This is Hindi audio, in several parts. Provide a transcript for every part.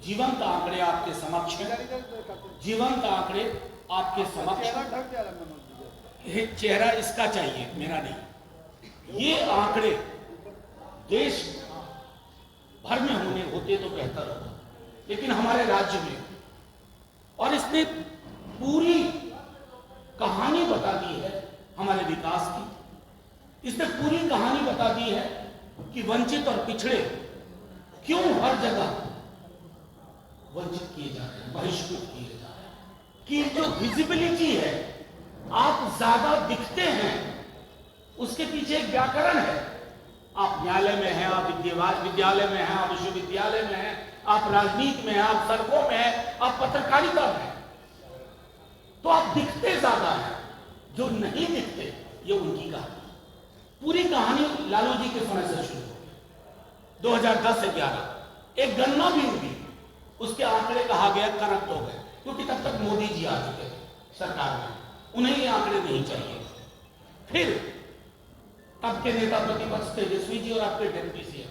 जीवंत आंकड़े आपके समक्ष हैं। जीवंत आंकड़े आपके समक्ष हैं। चेहरा इसका चाहिए, मेरा नहीं। ये आंकड़े देश भर में होते तो बेहतर होता, लेकिन हमारे राज्य में, और इसने पूरी कहानी बता दी है हमारे विकास की। इसने पूरी कहानी बता दी है कि वंचित और पिछड़े क्यों हर जगह वंचित किए जा रहे हैं, बहिष्कृत किए जा रहे हैं। कि जो विजिबिलिटी है, आप ज्यादा दिखते हैं, उसके पीछे एक व्याकरण है। आप न्यायालय में हैं, आप विद्यालय में हैं, आप विश्वविद्यालय में हैं, आप राजनीति में हैं, आप सड़कों में हैं, आप पत्रकारिता में हैं, तो आप दिखते ज्यादा हैं। जो नहीं दिखते, ये उनकी कहानी। पूरी कहानी लालू जी के समय से शुरू हो गई। 2010-11 एक गणना भी हुई, उसके आंकड़े कहा गया करप्ट हो गए, क्योंकि तब तक मोदी जी आ चुके थे सरकार में, उन्हें ये आंकड़े नहीं चाहिए। फिर तब के नेता प्रतिपक्ष तेजस्वी जी और आपके डिप्टी सीएम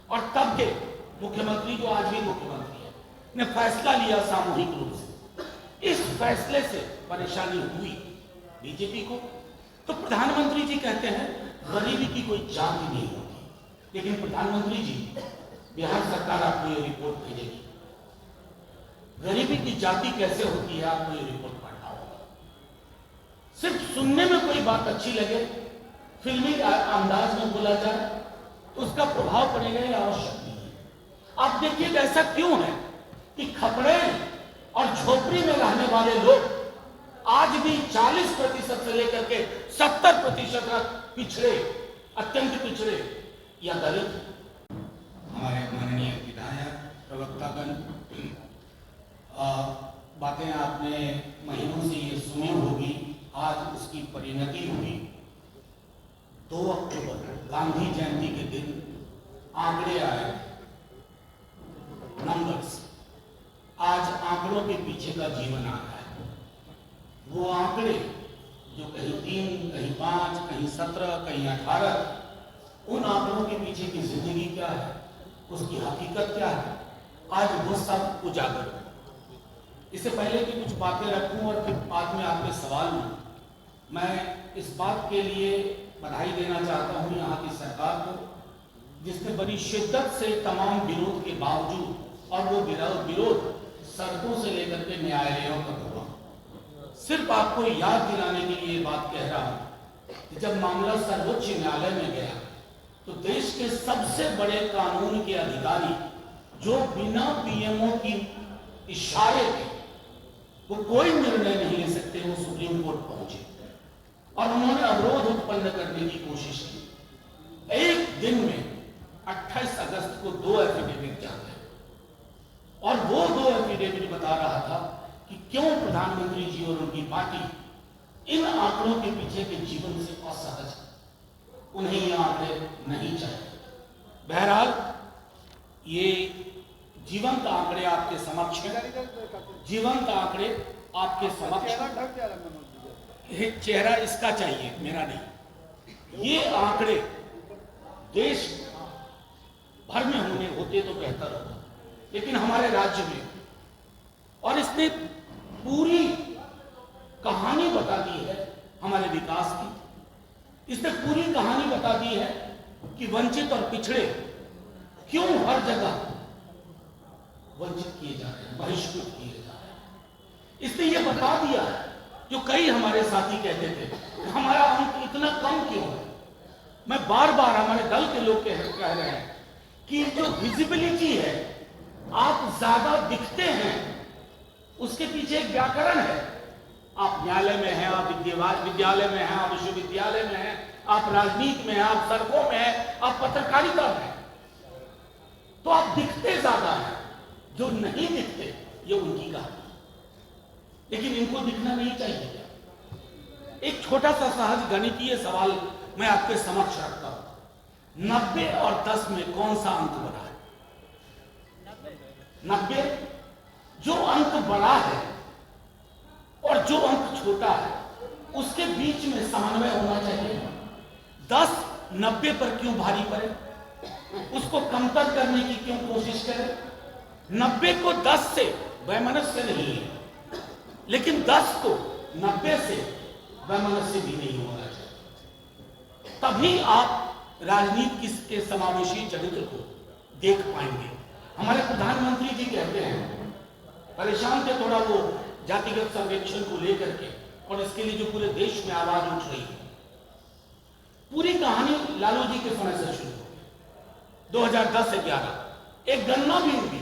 और तब के मुख्यमंत्री, जो आज भी मुख्यमंत्री है, ने फैसला लिया सामूहिक रूप से। इस फैसले से परेशानी हुई बीजेपी को। तो प्रधानमंत्री जी कहते हैं गरीबी की कोई जाति नहीं होती, लेकिन प्रधानमंत्री जी, बिहार सरकार आपको ये रिपोर्ट भेजेगी, गरीबी की जाति कैसे होती है, आपको ये रिपोर्ट पढ़ना होगा। सिर्फ सुनने में कोई बात अच्छी लगे, फिल्मी अंदाज में बोला जाए, तो उसका प्रभाव पड़ेगा, ये आवश्यक नहीं है। आप देखिए ऐसा क्यों है कि खपड़े और झोपड़ी में रहने वाले लोग आज भी 40% से लेकर के 70% तक पिछड़े, अत्यंत पिछड़े या दलित। हमारे माननीय विधायक प्रवक्तागण, बातें आपने महीनों से ये सुनी होगी, आज उसकी परिणति हुई। 2 अक्टूबर गांधी जयंती के दिन आंकड़े आए, नंबर्स। आज आंकड़ों के पीछे का जीवन आ रहा है। वो आंकड़े जो कहीं 3, कहीं 5, कहीं 17, कहीं 18, उन आंकड़ों के पीछे की जिंदगी क्या है, उसकी हकीकत क्या है, आज वो सब उजागर है। इससे पहले कि कुछ बातें रखूं और फिर बाद में आपके सवाल में, मैं इस बात के लिए बधाई देना चाहता हूं यहाँ की सरकार को, जिसने बड़ी शिद्दत से तमाम विरोध के बावजूद, और वो विरोध सड़कों से लेकर के न्यायालयों तक हुआ। सिर्फ आपको याद दिलाने के लिए बात कह रहा हूं कि जब मामला सर्वोच्च न्यायालय में गया, तो देश के सबसे बड़े कानून के अधिकारी, जो बिना पीएमओ की इशारे पे वो कोई निर्णय नहीं ले सकते, वो सुप्रीम कोर्ट पहुंचे और उन्होंने अवरोध उत्पन्न करने की कोशिश की। एक दिन में 28 अगस्त को 2 एफिडेविट जाते, और वो 2 एफिडेविट बता रहा था कि क्यों प्रधानमंत्री जी और उनकी पार्टी इन आंकड़ों के पीछे के जीवन से असहज है, उन्हें ये आंकड़े नहीं चाहिए। बहरहाल ये जीवंत आंकड़े आपके समक्ष हैं। जीवंत आंकड़े आपके समक्ष हैं। चेहरा इसका चाहिए, मेरा नहीं। ये आंकड़े देश भर में होते तो बेहतर होता, लेकिन हमारे राज्य में, और इसने पूरी कहानी बता दी है हमारे विकास की। इसने पूरी कहानी बता दी है कि वंचित और पिछड़े क्यों हर जगह वंचित किए जा रहे हैं, बहिष्कृत किए जा रहे हैं। इसने ये बता दिया है, जो कई हमारे साथी कहते थे हमारा अंक इतना कम क्यों है। मैं बार बार हमारे दल के लोग कह रहे हैं कि जो विजिबिलिटी है, आप ज्यादा दिखते हैं, उसके पीछे एक व्याकरण है। आप न्यायालय में हैं, आप विद्यालय में हैं, आप विश्वविद्यालय में हैं, आप राजनीति में हैं, आप सड़कों में हैं, आप पत्रकारिता में हैं, तो आप दिखते ज्यादा हैं। जो नहीं दिखते, ये उनकी कहानी, लेकिन इनको दिखना नहीं चाहिए। एक छोटा सा सहज गणितीय सवाल मैं आपके समक्ष रखता हूं। 90 और 10 में कौन सा अंक बड़ा है? 90। जो अंक बड़ा है और जो अंक छोटा है, उसके बीच में समन्वय होना चाहिए। 10 90 पर क्यों भारी पड़े, उसको कमतर करने की क्यों कोशिश करें? 90 को 10 से वैमनस्य नहीं है, लेकिन 10 को 90 से वैमनस्य भी नहीं होना चाहिए। तभी आप राजनीति के समावेशी चरित्र को देख पाएंगे। हमारे प्रधानमंत्री जी कहते हैं, परेशान थे थोड़ा वो जातिगत सर्वेक्षण को लेकर के, और इसके लिए जो पूरे देश में आवाज उठ रही है। पूरी कहानी लालू जी के समय से शुरू हो गई। 2010-11 एक गणना भी हुई,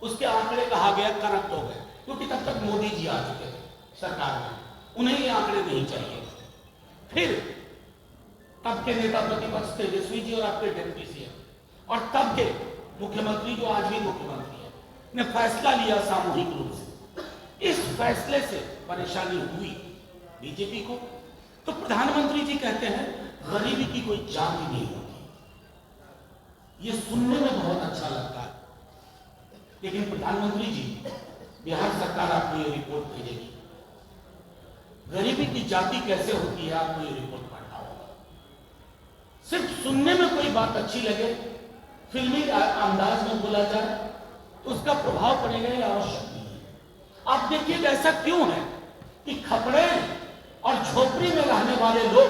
उसके आंकड़े कहा गया करप्ट हो गए, क्योंकि तब तक मोदी जी आ चुके थे सरकार में, उन्हें ये आंकड़े नहीं चाहिए। फिर तब के नेता प्रतिपक्ष तेजस्वी जी और आपके डिप्टी सीएम और तब के मुख्यमंत्री जो आज भी मुख्यमंत्री है, ने फैसला लिया सामूहिक रूप से। इस फैसले से परेशानी हुई बीजेपी को। तो प्रधानमंत्री जी कहते हैं गरीबी की कोई जाति नहीं होती। ये सुनने में बहुत अच्छा लगता है, लेकिन प्रधानमंत्री जी, बिहार सरकार आपको ये रिपोर्ट भेजेगी, गरीबी की जाति कैसे होती है आपको ये रिपोर्ट पढ़ना होगा। सिर्फ सुनने में कोई बात अच्छी लगे, फिल्मी अंदाज में बोला जाए, तो उसका प्रभाव पड़ेगा ये आवश्यक नहीं है। आप देखिएगा ऐसा क्यों है कि खपड़े और झोपड़ी में रहने वाले लोग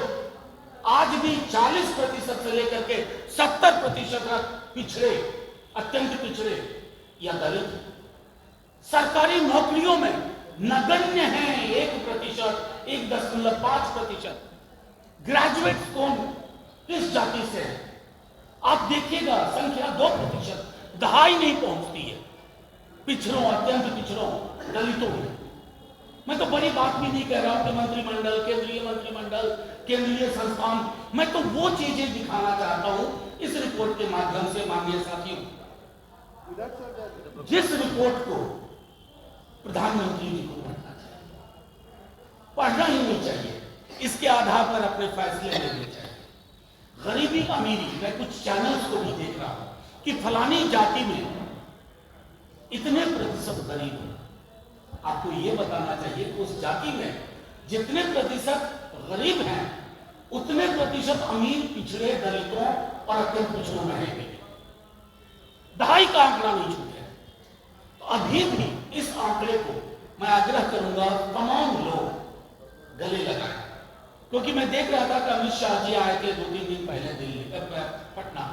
आज भी 40% से लेकर के 70% तक पिछड़े, अत्यंत पिछड़े या दलित सरकारी नौकरियों में नगण्य हैं। 1%, 1.5%। ग्रेजुएट कौन किस जाति से है आप देखिएगा, संख्या 2%, दहाई नहीं पहुंचती है पिछड़ों, अत्यंत पिछड़ों, दलितों में। मैं तो बड़ी बात भी नहीं कह रहा हूं कि मंत्रिमंडल, केंद्रीय मंत्रिमंडल, केंद्रीय संस्थान, मैं तो वो चीजें दिखाना चाहता हूं इस रिपोर्ट के माध्यम से माननीय साथियों, जिस रिपोर्ट को प्रधानमंत्री जी को पढ़ना चाहिए, पढ़ना ही नहीं चाहिए, इसके आधार पर अपने फैसले लेने चाहिए। गरीबी अमीरी, मैं कुछ चैनल्स को भी देख रहा हूं कि फलानी जाति में इतने प्रतिशत गरीब है। आपको यह बताना चाहिए कि उस जाति में जितने प्रतिशत गरीब हैं, उतने प्रतिशत अमीर, पिछड़े, दलितों और अत्यंत पिछड़ों में है। दहाई का आंकड़ा नहीं छूटे। तो अभी भी इस आंकड़े को मैं आग्रह करूंगा तमाम लोग गले लगाएं, क्योंकि मैं देख रहा था कि अमित शाह जी आए थे 2-3 दिन पहले दिल्ली, पटना,